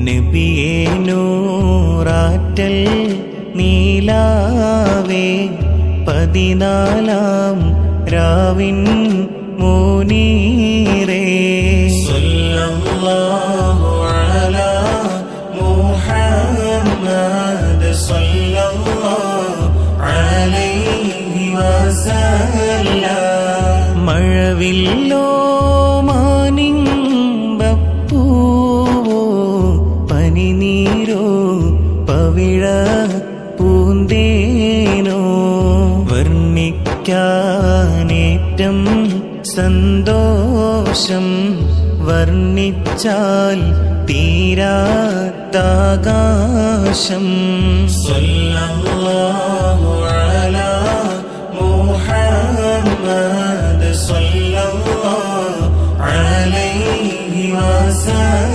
നബിയേ നൂറാറ്റൽ നീലാവേ 14 രാവിൻ മുനീറേ സല്ലല്ലാഹു അലാ മുഹമ്മദ് സല്ലല്ലാഹു അലൈഹി വസല്ലം മഴവില്ലോ മാനിമ്പപ്പൂവോ പനിനീരോ പവിഴ പൂന്തേനോ വർണ്ണിക്കാനേറ്റം സന്തോഷം വർണ്ണിച്ചാൽ തീരാത്താകാശം സല്ലല്ലാഹു അലാ മുഹമ്മദ് സല്ലല്ലാഹു അലൈഹി വസല്ലം